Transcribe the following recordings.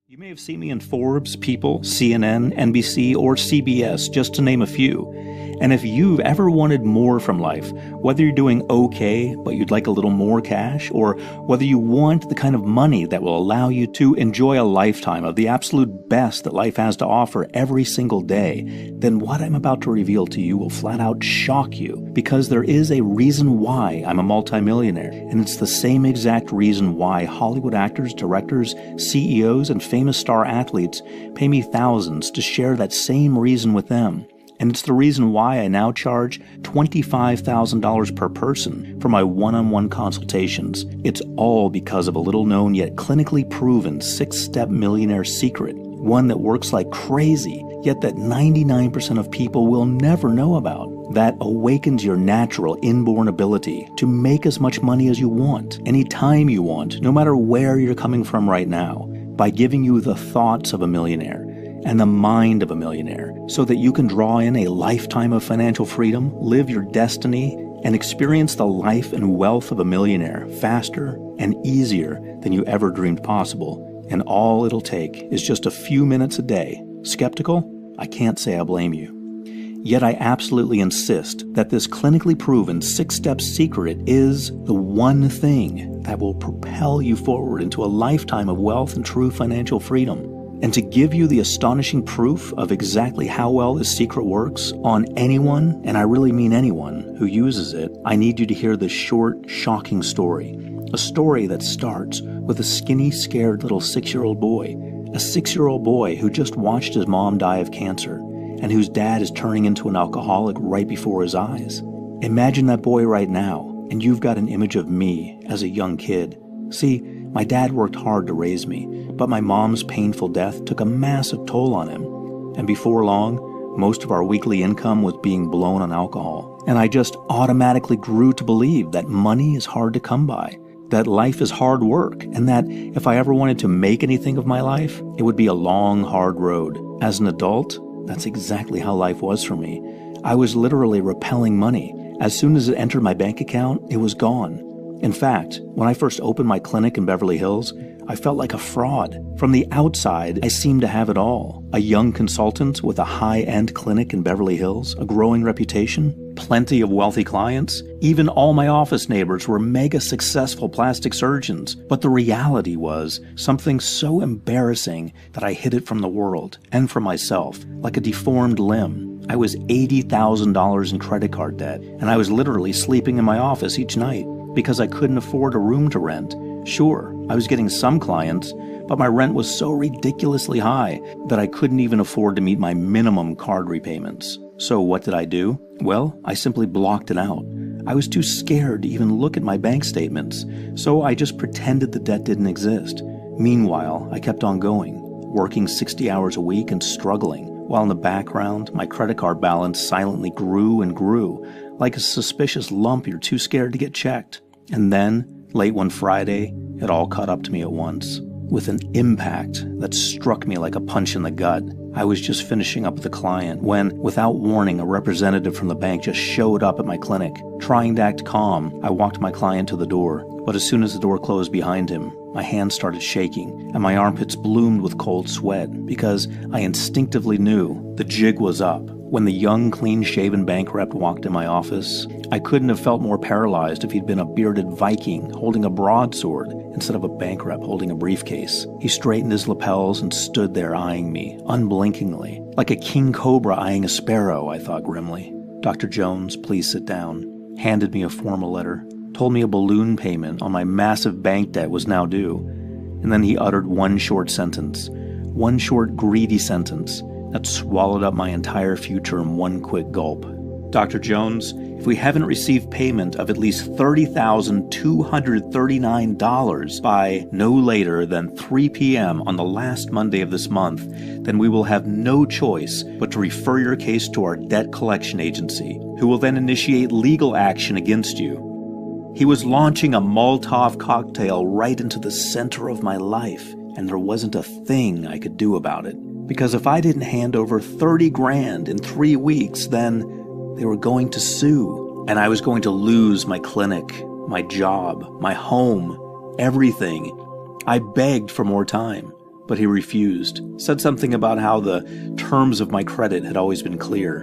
You may have seen me in Forbes, People, CNN, NBC, or CBS, just to name a few. And if you've ever wanted more from life, whether you're doing okay, but you'd like a little more cash, or whether you want the kind of money that will allow you to enjoy a lifetime of the absolute best that life has to offer every single day, then what I'm about to reveal to you will flat out shock you, because there is a reason why I'm a multimillionaire, and it's the same exact reason why Hollywood actors, directors, CEOs, and famous star athletes pay me thousands to share that same reason with them. And it's the reason why I now charge $25,000 per person for my one-on-one consultations. It's all because of a little-known yet clinically proven 6-step millionaire secret, one that works like crazy, yet that 99% of people will never know about. That awakens your natural inborn ability to make as much money as you want, anytime you want, no matter where you're coming from right now, by giving you the thoughts of a millionaire and the mind of a millionaire, so that you can draw in a lifetime of financial freedom, live your destiny, and experience the life and wealth of a millionaire faster and easier than you ever dreamed possible. And all it'll take is just a few minutes a day. Skeptical? I can't say I blame you. Yet I absolutely insist that this clinically proven 6-step secret is the one thing that will propel you forward into a lifetime of wealth and true financial freedom. And to give you the astonishing proof of exactly how well this secret works on anyone, and I really mean anyone, who uses it, I need you to hear this short, shocking story. A story that starts with a skinny, scared little 6-year-old boy. A 6-year-old boy who just watched his mom die of cancer, and whose dad is turning into an alcoholic right before his eyes. Imagine that boy right now, and you've got an image of me as a young kid. See, my dad worked hard to raise me, but my mom's painful death took a massive toll on him. And before long, most of our weekly income was being blown on alcohol. And I just automatically grew to believe that money is hard to come by, that life is hard work, and that if I ever wanted to make anything of my life, it would be a long, hard road. As an adult, that's exactly how life was for me. I was literally repelling money. As soon as it entered my bank account, it was gone. In fact, when I first opened my clinic in Beverly Hills, I felt like a fraud. From the outside, I seemed to have it all. A young consultant with a high-end clinic in Beverly Hills, a growing reputation, plenty of wealthy clients. Even all my office neighbors were mega successful plastic surgeons. But the reality was something so embarrassing that I hid it from the world and from myself, like a deformed limb. I was $80,000 in credit card debt, and I was literally sleeping in my office each night because I couldn't afford a room to rent. Sure, I was getting some clients, but my rent was so ridiculously high that I couldn't even afford to meet my minimum card repayments. So what did I do? Well, I simply blocked it out. I was too scared to even look at my bank statements, so I just pretended the debt didn't exist. Meanwhile, I kept on going, working 60 hours a week and struggling, while in the background, my credit card balance silently grew and grew, like a suspicious lump you're too scared to get checked. And then, late one Friday, it all caught up to me at once, with an impact that struck me like a punch in the gut. I was just finishing up with a client when, without warning, a representative from the bank just showed up at my clinic. Trying to act calm, I walked my client to the door, but as soon as the door closed behind him, my hands started shaking, and my armpits bloomed with cold sweat, because I instinctively knew the jig was up. When the young, clean-shaven bank rep walked in my office, I couldn't have felt more paralyzed if he'd been a bearded Viking holding a broadsword instead of a bank rep holding a briefcase. He straightened his lapels and stood there eyeing me, unblinkingly. Like a king cobra eyeing a sparrow, I thought grimly. "Dr. Jones, please sit down." Handed me a formal letter. Told me a balloon payment on my massive bank debt was now due. And then he uttered one short sentence. One short, greedy sentence that swallowed up my entire future in one quick gulp. "Dr. Jones, if we haven't received payment of at least $30,239 by no later than 3 p.m. on the last Monday of this month, then we will have no choice but to refer your case to our debt collection agency, who will then initiate legal action against you." He was launching a Molotov cocktail right into the center of my life, and there wasn't a thing I could do about it. Because if I didn't hand over 30 grand in 3 weeks, then they were going to sue. And I was going to lose my clinic, my job, my home, everything. I begged for more time. but he refused, said something about how the terms of my credit had always been clear,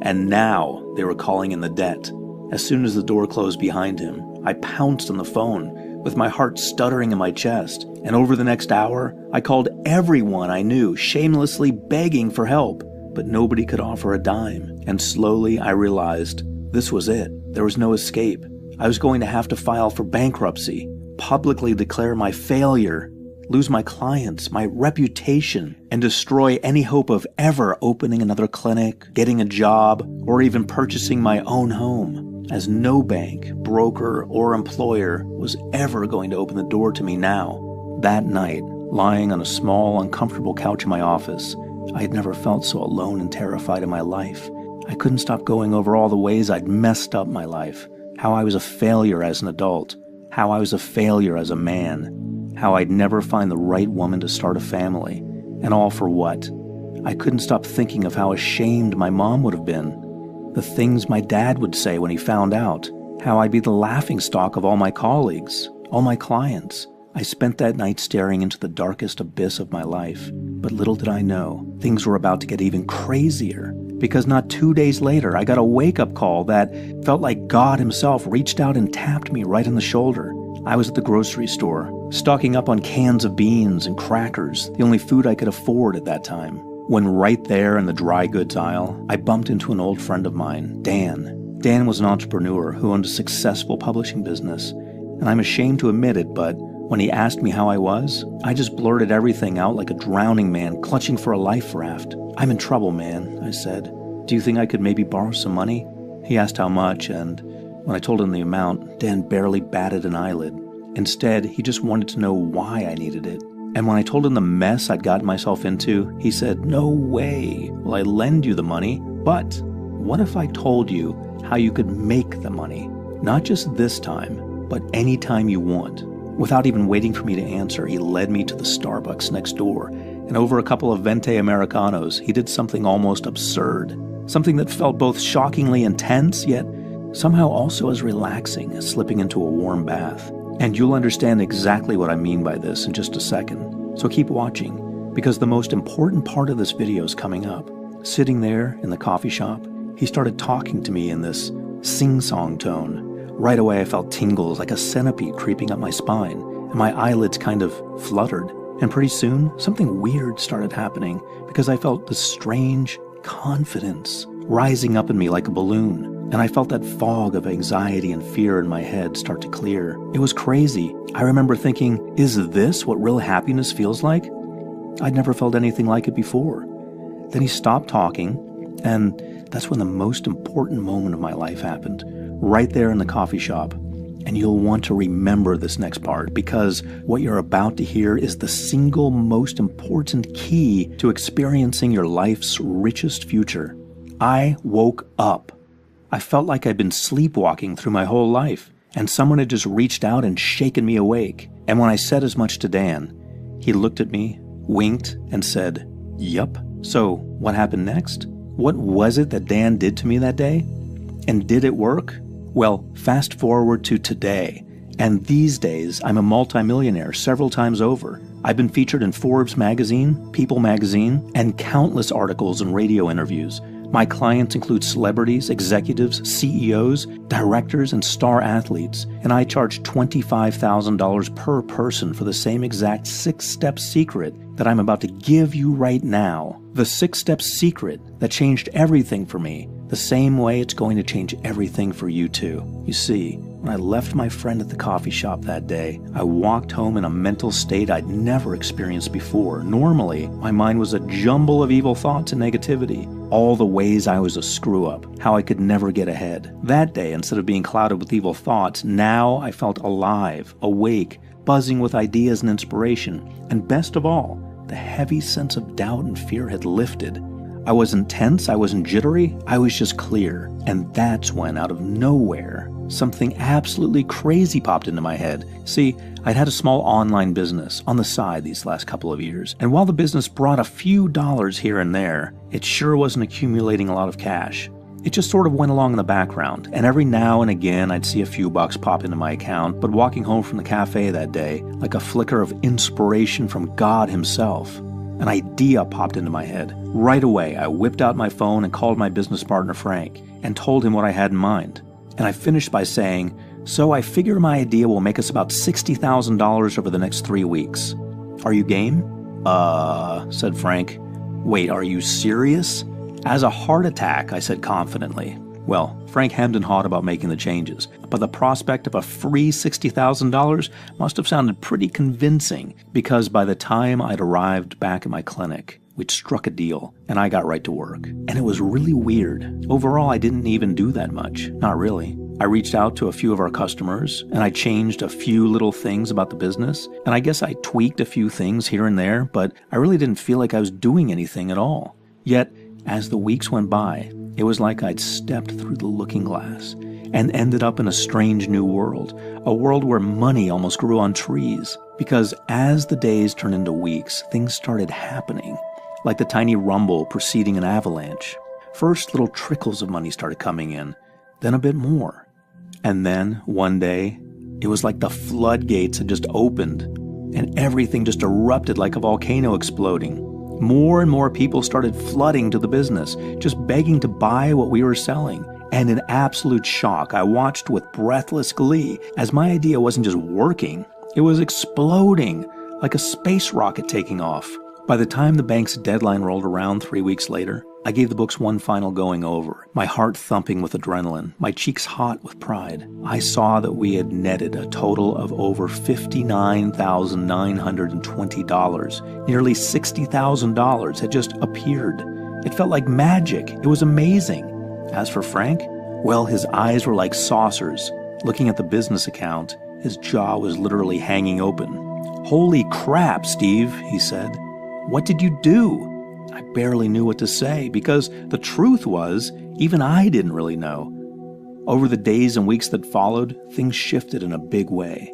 and now they were calling in the debt. As soon as the door closed behind him, I pounced on the phone, with my heart stuttering in my chest, and over the next hour, I called everyone I knew, shamelessly begging for help, but nobody could offer a dime, and slowly I realized this was it. There was no escape. I was going to have to file for bankruptcy, publicly declare my failure, lose my clients, my reputation, and destroy any hope of ever opening another clinic, getting a job, or even purchasing my own home, as no bank, broker, or employer was ever going to open the door to me now. That night, lying on a small, uncomfortable couch in my office, I had never felt so alone and terrified in my life. I couldn't stop going over all the ways I'd messed up my life, how I was a failure as an adult, how I was a failure as a man, how I'd never find the right woman to start a family, and all for what? I couldn't stop thinking of how ashamed my mom would have been, the things my dad would say when he found out, how I'd be the laughingstock of all my colleagues, all my clients. I spent that night staring into the darkest abyss of my life, but little did I know, things were about to get even crazier, because not 2 days later, I got a wake-up call that felt like God himself reached out and tapped me right on the shoulder. I was at the grocery store, stocking up on cans of beans and crackers, the only food I could afford at that time, when right there in the dry goods aisle, I bumped into an old friend of mine, Dan. Dan was an entrepreneur who owned a successful publishing business, and I'm ashamed to admit it, but when he asked me how I was, I just blurted everything out like a drowning man clutching for a life raft. "I'm in trouble, man," I said. "Do you think I could maybe borrow some money?" He asked how much, and when I told him the amount, Dan barely batted an eyelid. Instead, he just wanted to know why I needed it. And when I told him the mess I'd gotten myself into, he said, "No way will I lend you the money, but what if I told you how you could make the money? Not just this time, but any time you want." Without even waiting for me to answer, he led me to the Starbucks next door, and over a couple of Venti Americanos, he did something almost absurd. Something that felt both shockingly intense, yet somehow also as relaxing as slipping into a warm bath. And you'll understand exactly what I mean by this in just a second. So keep watching, because the most important part of this video is coming up. Sitting there in the coffee shop, he started talking to me in this sing-song tone. Right away, I felt tingles like a centipede creeping up my spine, and my eyelids kind of fluttered. And pretty soon, something weird started happening because I felt this strange confidence rising up in me like a balloon. And I felt that fog of anxiety and fear in my head start to clear. It was crazy. I remember thinking, is this what real happiness feels like? I'd never felt anything like it before. Then he stopped talking, and that's when the most important moment of my life happened. Right there in the coffee shop. And you'll want to remember this next part, because what you're about to hear is the single most important key to experiencing your life's richest future. I woke up. I felt like I'd been sleepwalking through my whole life, and someone had just reached out and shaken me awake. And when I said as much to Dan, he looked at me, winked, and said, "Yup." So what happened next? What was it that Dan did to me that day? And did it work? Well, fast forward to today, and these days I'm a multimillionaire several times over. I've been featured in Forbes magazine, People magazine, and countless articles and radio interviews. My clients include celebrities, executives, CEOs, directors, and star athletes, and I charge $25,000 per person for the same exact 6-step secret that I'm about to give you right now. The 6-step secret that changed everything for me, the same way it's going to change everything for you too. You see, when I left my friend at the coffee shop that day, I walked home in a mental state I'd never experienced before. Normally, my mind was a jumble of evil thoughts and negativity, all the ways I was a screw-up, how I could never get ahead. That day, instead of being clouded with evil thoughts, now I felt alive, awake, buzzing with ideas and inspiration, and best of all, the heavy sense of doubt and fear had lifted. I wasn't tense, I wasn't jittery, I was just clear. And that's when, out of nowhere, something absolutely crazy popped into my head. See, I'd had a small online business on the side these last couple of years, and while the business brought a few dollars here and there, it sure wasn't accumulating a lot of cash. It just sort of went along in the background, and every now and again I'd see a few bucks pop into my account, but walking home from the cafe that day, like a flicker of inspiration from God himself, an idea popped into my head. Right away, I whipped out my phone and called my business partner Frank, and told him what I had in mind. And I finished by saying, "So I figure my idea will make us about $60,000 over the next 3 weeks. Are you game?" Said Frank. "Wait, are you serious?" "As a heart attack," I said confidently. Well, Frank hemmed and hawed about making the changes, but the prospect of a free $60,000 must have sounded pretty convincing, because by the time I'd arrived back at my clinic, we'd struck a deal, and I got right to work. And it was really weird. Overall, I didn't even do that much. Not really. I reached out to a few of our customers, and I changed a few little things about the business, and I guess I tweaked a few things here and there, but I really didn't feel like I was doing anything at all. Yet, as the weeks went by, it was like I'd stepped through the looking glass and ended up in a strange new world, a world where money almost grew on trees. Because as the days turned into weeks, things started happening, like the tiny rumble preceding an avalanche. First, little trickles of money started coming in, then a bit more. And then, one day, it was like the floodgates had just opened, and everything just erupted like a volcano exploding. More and more people started flooding to the business, just begging to buy what we were selling. And in absolute shock, I watched with breathless glee as my idea wasn't just working, it was exploding like a space rocket taking off. By the time the bank's deadline rolled around 3 weeks later, I gave the books one final going over, my heart thumping with adrenaline, my cheeks hot with pride. I saw that we had netted a total of over $59,920. Nearly $60,000 had just appeared. It felt like magic. It was amazing. As for Frank, well, his eyes were like saucers. Looking at the business account, his jaw was literally hanging open. "Holy crap, Steve," he said. "What did you do?" I barely knew what to say, because the truth was, even I didn't really know. Over the days and weeks that followed, things shifted in a big way.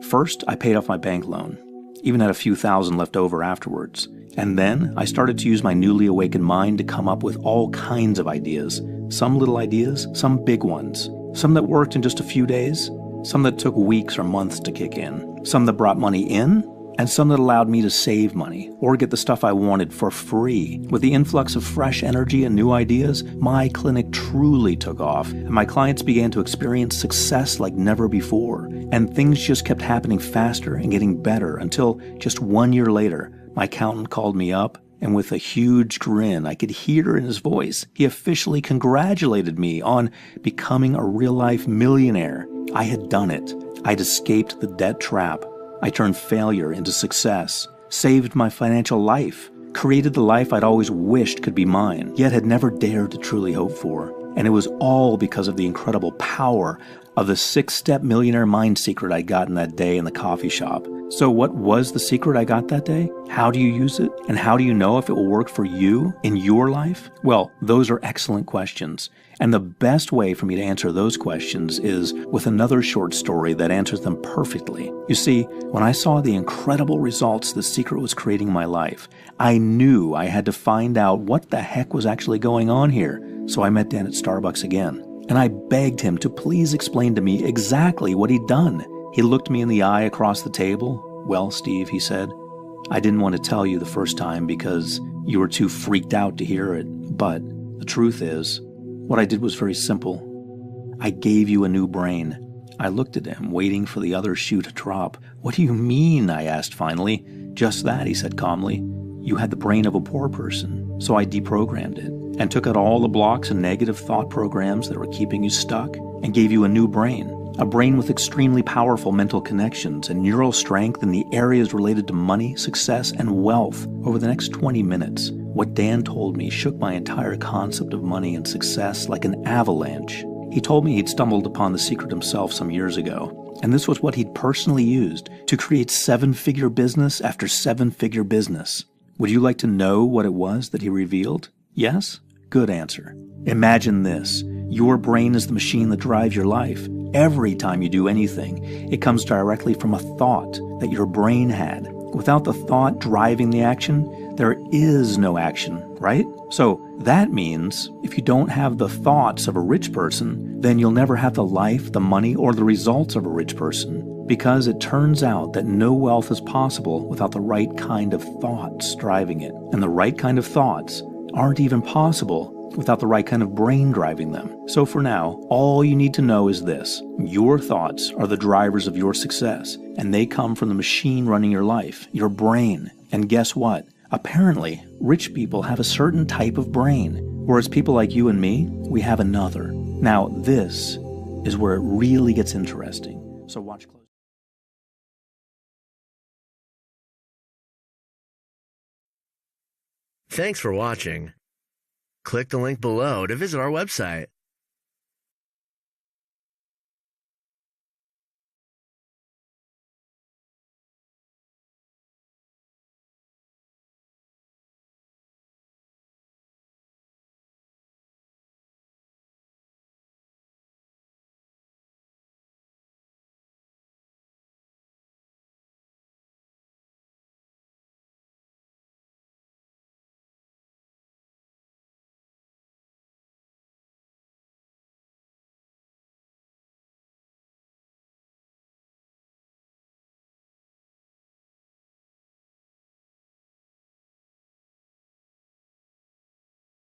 First, I paid off my bank loan, even had a few thousand left over afterwards. And then I started to use my newly awakened mind to come up with all kinds of ideas. Some little ideas, some big ones. Some that worked in just a few days, some that took weeks or months to kick in. Some that brought money in, and some that allowed me to save money or get the stuff I wanted for free. With the influx of fresh energy and new ideas, my clinic truly took off, and my clients began to experience success like never before. And things just kept happening faster and getting better until just 1 year later, my accountant called me up, and with a huge grin I could hear in his voice, he officially congratulated me on becoming a real-life millionaire. I had done it. I'd escaped the debt trap. I turned failure into success, saved my financial life, created the life I'd always wished could be mine, yet had never dared to truly hope for. And it was all because of the incredible power of the 6-step millionaire mind secret I got in that day in the coffee shop. So what was the secret I got that day? How do you use it? And how do you know if it will work for you in your life? Well, those are excellent questions. And the best way for me to answer those questions is with another short story that answers them perfectly. You see, when I saw the incredible results the secret was creating in my life, I knew I had to find out what the heck was actually going on here. So I met Dan at Starbucks again, and I begged him to please explain to me exactly what he'd done. He looked me in the eye across the table. "Well, Steve," he said, "I didn't want to tell you the first time because you were too freaked out to hear it. But the truth is, what I did was very simple. I gave you a new brain." I looked at him, waiting for the other shoe to drop. "What do you mean?" I asked finally. "Just that," he said calmly. "You had the brain of a poor person, so I deprogrammed it and took out all the blocks and negative thought programs that were keeping you stuck and gave you a new brain. A brain with extremely powerful mental connections and neural strength in the areas related to money, success, and wealth." Over the next 20 minutes, what Dan told me shook my entire concept of money and success like an avalanche. He told me he'd stumbled upon the secret himself some years ago, and this was what he'd personally used to create 7-figure business after 7-figure business. Would you like to know what it was that he revealed? Yes? Good answer. Imagine this. Your brain is the machine that drives your life. Every time you do anything, it comes directly from a thought that your brain had. Without the thought driving the action, there is no action, right? So that means if you don't have the thoughts of a rich person, then you'll never have the life, the money, or the results of a rich person. Because it turns out that no wealth is possible without the right kind of thoughts driving it. And the right kind of thoughts aren't even possible without the right kind of brain driving them. So for now, all you need to know is this: your thoughts are the drivers of your success, and they come from the machine running your life, your brain. And guess what? Apparently, rich people have a certain type of brain, whereas people like you and me, we have another. Now, this is where it really gets interesting. So watch close. Thanks for watching. Click the link below to visit our website.